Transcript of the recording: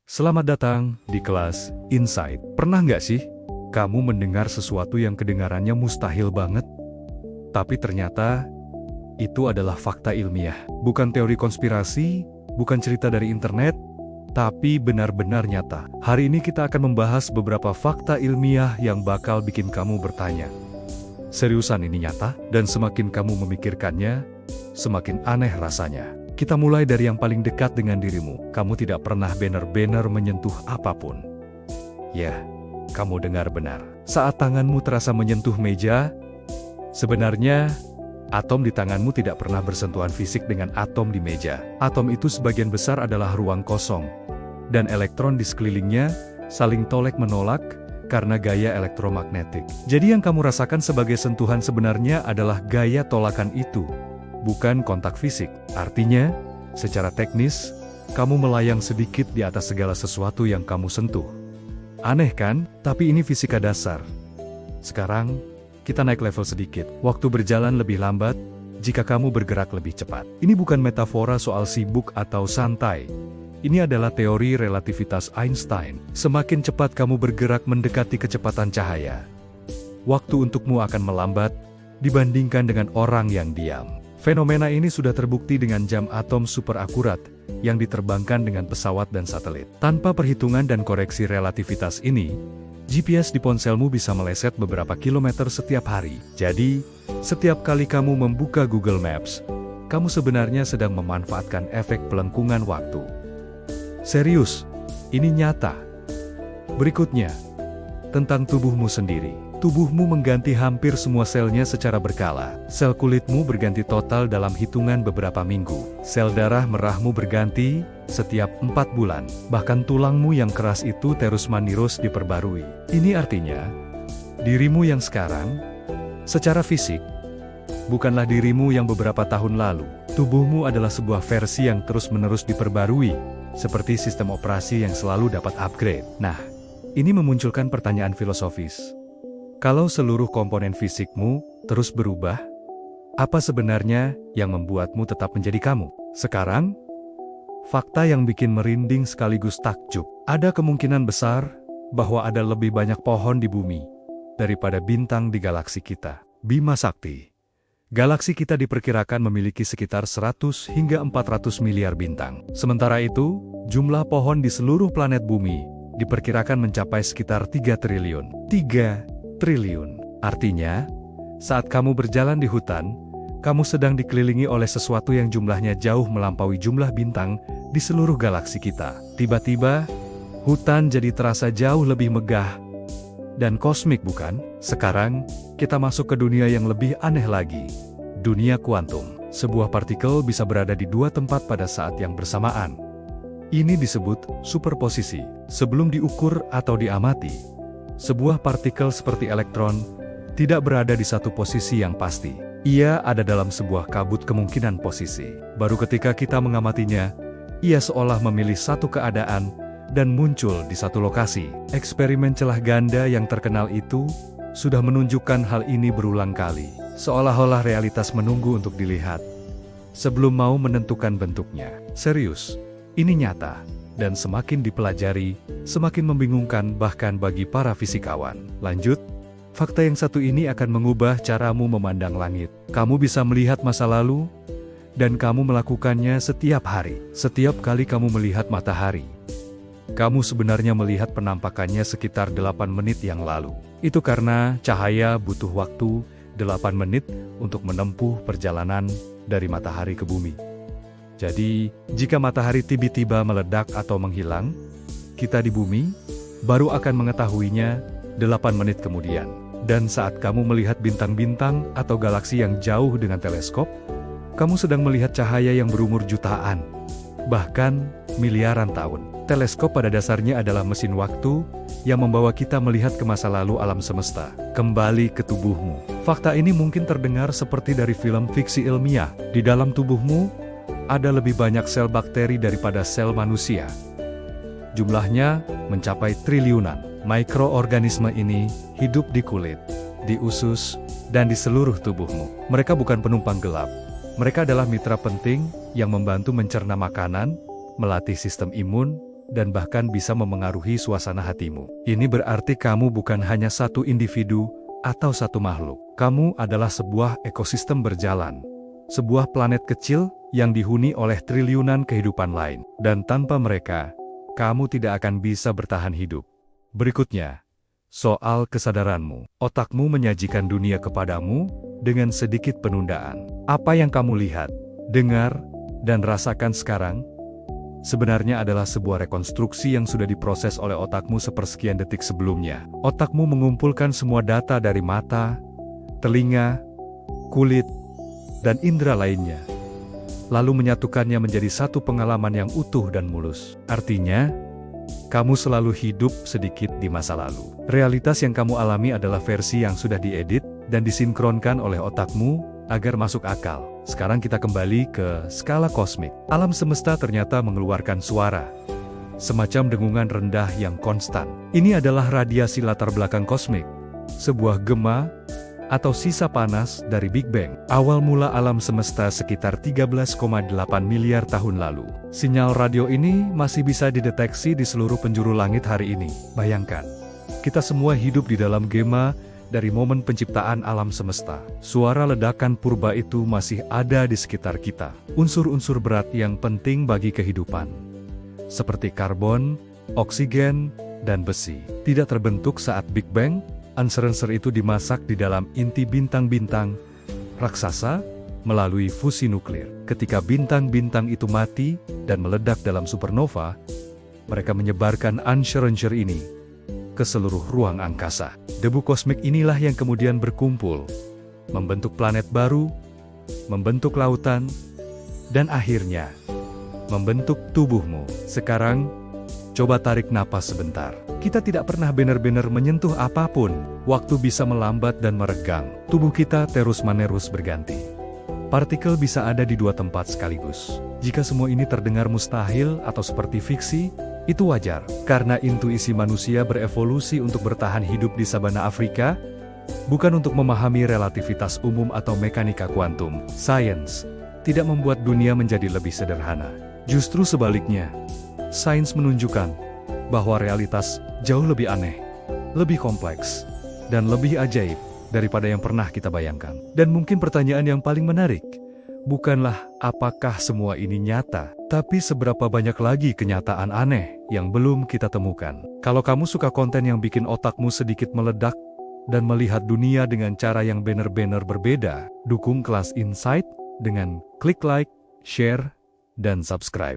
Selamat datang di kelas Insight. Pernah nggak sih kamu mendengar sesuatu yang kedengarannya mustahil banget? Tapi ternyata itu adalah fakta ilmiah. Bukan teori konspirasi, bukan cerita dari internet, tapi benar-benar nyata. Hari ini kita akan membahas beberapa fakta ilmiah yang bakal bikin kamu bertanya, seriusan ini nyata? Dan semakin kamu memikirkannya, semakin aneh rasanya. Kita mulai dari yang paling dekat dengan dirimu. Kamu tidak pernah benar-benar menyentuh apapun. Ya, kamu dengar benar. Saat tanganmu terasa menyentuh meja, sebenarnya atom di tanganmu tidak pernah bersentuhan fisik dengan atom di meja. Atom itu sebagian besar adalah ruang kosong, dan elektron di sekelilingnya saling tolak-menolak karena gaya elektromagnetik. Jadi yang kamu rasakan sebagai sentuhan sebenarnya adalah gaya tolakan itu, bukan kontak fisik. Artinya, secara teknis, kamu melayang sedikit di atas segala sesuatu yang kamu sentuh. Aneh kan? Tapi ini fisika dasar. Sekarang, kita naik level sedikit. Waktu berjalan lebih lambat, jika kamu bergerak lebih cepat. Ini bukan metafora soal sibuk atau santai. Ini adalah teori relativitas Einstein. Semakin cepat kamu bergerak mendekati kecepatan cahaya, waktu untukmu akan melambat dibandingkan dengan orang yang diam. Fenomena ini sudah terbukti dengan jam atom super akurat yang diterbangkan dengan pesawat dan satelit. Tanpa perhitungan dan koreksi relativitas ini, GPS di ponselmu bisa meleset beberapa kilometer setiap hari. Jadi, setiap kali kamu membuka Google Maps, kamu sebenarnya sedang memanfaatkan efek pelengkungan waktu. Serius, ini nyata. Berikutnya, tentang tubuhmu sendiri. Tubuhmu mengganti hampir semua selnya secara berkala. Sel kulitmu berganti total dalam hitungan beberapa minggu. Sel darah merahmu berganti setiap 4 bulan. Bahkan tulangmu yang keras itu terus-menerus diperbarui. Ini artinya, dirimu yang sekarang, secara fisik, bukanlah dirimu yang beberapa tahun lalu. Tubuhmu adalah sebuah versi yang terus-menerus diperbarui, seperti sistem operasi yang selalu dapat upgrade. Nah, ini memunculkan pertanyaan filosofis. Kalau seluruh komponen fisikmu terus berubah, apa sebenarnya yang membuatmu tetap menjadi kamu? Sekarang, fakta yang bikin merinding sekaligus takjub. Ada kemungkinan besar bahwa ada lebih banyak pohon di bumi daripada bintang di galaksi kita. Bima Sakti. Galaksi kita diperkirakan memiliki sekitar 100 hingga 400 miliar bintang. Sementara itu, jumlah pohon di seluruh planet bumi diperkirakan mencapai sekitar 3 triliun. 3 triliun. Artinya, saat kamu berjalan di hutan, kamu sedang dikelilingi oleh sesuatu yang jumlahnya jauh melampaui jumlah bintang di seluruh galaksi kita. Tiba-tiba, hutan jadi terasa jauh lebih megah dan kosmik, bukan? Sekarang, kita masuk ke dunia yang lebih aneh lagi. Dunia kuantum. Sebuah partikel bisa berada di dua tempat pada saat yang bersamaan. Ini disebut superposisi. Sebelum diukur atau diamati, sebuah partikel seperti elektron tidak berada di satu posisi yang pasti. Ia ada dalam sebuah kabut kemungkinan posisi. Baru ketika kita mengamatinya, ia seolah memilih satu keadaan dan muncul di satu lokasi. Eksperimen celah ganda yang terkenal itu sudah menunjukkan hal ini berulang kali. Seolah-olah realitas menunggu untuk dilihat sebelum mau menentukan bentuknya. Serius, ini nyata. Dan semakin dipelajari, semakin membingungkan bahkan bagi para fisikawan. Lanjut, fakta yang satu ini akan mengubah caramu memandang langit. Kamu bisa melihat masa lalu, dan kamu melakukannya setiap hari. Setiap kali kamu melihat matahari, kamu sebenarnya melihat penampakannya sekitar 8 menit yang lalu. Itu karena cahaya butuh waktu 8 menit untuk menempuh perjalanan dari matahari ke bumi. Jadi, jika matahari tiba-tiba meledak atau menghilang, kita di bumi baru akan mengetahuinya 8 menit kemudian. Dan saat kamu melihat bintang-bintang atau galaksi yang jauh dengan teleskop, kamu sedang melihat cahaya yang berumur jutaan, bahkan miliaran tahun. Teleskop pada dasarnya adalah mesin waktu yang membawa kita melihat ke masa lalu alam semesta. Kembali ke tubuhmu. Fakta ini mungkin terdengar seperti dari film fiksi ilmiah. Di dalam tubuhmu, ada lebih banyak sel bakteri daripada sel manusia. Jumlahnya mencapai triliunan. Mikroorganisme ini hidup di kulit, di usus, dan di seluruh tubuhmu. Mereka bukan penumpang gelap. Mereka adalah mitra penting yang membantu mencerna makanan, melatih sistem imun, dan bahkan bisa memengaruhi suasana hatimu. Ini berarti kamu bukan hanya satu individu atau satu makhluk. Kamu adalah sebuah ekosistem berjalan. Sebuah planet kecil yang dihuni oleh triliunan kehidupan lain. Dan tanpa mereka, kamu tidak akan bisa bertahan hidup. Berikutnya, soal kesadaranmu. Otakmu menyajikan dunia kepadamu dengan sedikit penundaan. Apa yang kamu lihat, dengar, dan rasakan sekarang sebenarnya adalah sebuah rekonstruksi yang sudah diproses oleh otakmu sepersekian detik sebelumnya. Otakmu mengumpulkan semua data dari mata, telinga, kulit, dan indera lainnya, lalu menyatukannya menjadi satu pengalaman yang utuh dan mulus. Artinya, kamu selalu hidup sedikit di masa lalu. Realitas yang kamu alami adalah versi yang sudah diedit dan disinkronkan oleh otakmu agar masuk akal. Sekarang kita kembali ke skala kosmik. Alam semesta ternyata mengeluarkan suara, semacam dengungan rendah yang konstan. Ini adalah radiasi latar belakang kosmik, sebuah gema atau sisa panas dari Big Bang. Awal mula alam semesta sekitar 13,8 miliar tahun lalu. Sinyal radio ini masih bisa dideteksi di seluruh penjuru langit hari ini. Bayangkan, kita semua hidup di dalam gema dari momen penciptaan alam semesta. Suara ledakan purba itu masih ada di sekitar kita. Unsur-unsur berat yang penting bagi kehidupan, seperti karbon, oksigen, dan besi, tidak terbentuk saat Big Bang. Unsur-unsur itu dimasak di dalam inti bintang-bintang raksasa melalui fusi nuklir. Ketika bintang-bintang itu mati dan meledak dalam supernova, mereka menyebarkan unsur-unsur ini ke seluruh ruang angkasa. Debu kosmik inilah yang kemudian berkumpul, membentuk planet baru, membentuk lautan, dan akhirnya membentuk tubuhmu. Sekarang, coba tarik napas sebentar. Kita tidak pernah benar-benar menyentuh apapun. Waktu bisa melambat dan meregang. Tubuh kita terus-menerus berganti. Partikel bisa ada di dua tempat sekaligus. Jika semua ini terdengar mustahil atau seperti fiksi, itu wajar. Karena intuisi manusia berevolusi untuk bertahan hidup di sabana Afrika, bukan untuk memahami relativitas umum atau mekanika kuantum. Sains tidak membuat dunia menjadi lebih sederhana. Justru sebaliknya, sains menunjukkan bahwa realitas jauh lebih aneh, lebih kompleks, dan lebih ajaib daripada yang pernah kita bayangkan. Dan mungkin pertanyaan yang paling menarik, bukanlah apakah semua ini nyata, tapi seberapa banyak lagi kenyataan aneh yang belum kita temukan. Kalau kamu suka konten yang bikin otakmu sedikit meledak dan melihat dunia dengan cara yang benar-benar berbeda, dukung Kelas Insight dengan klik like, share, dan subscribe.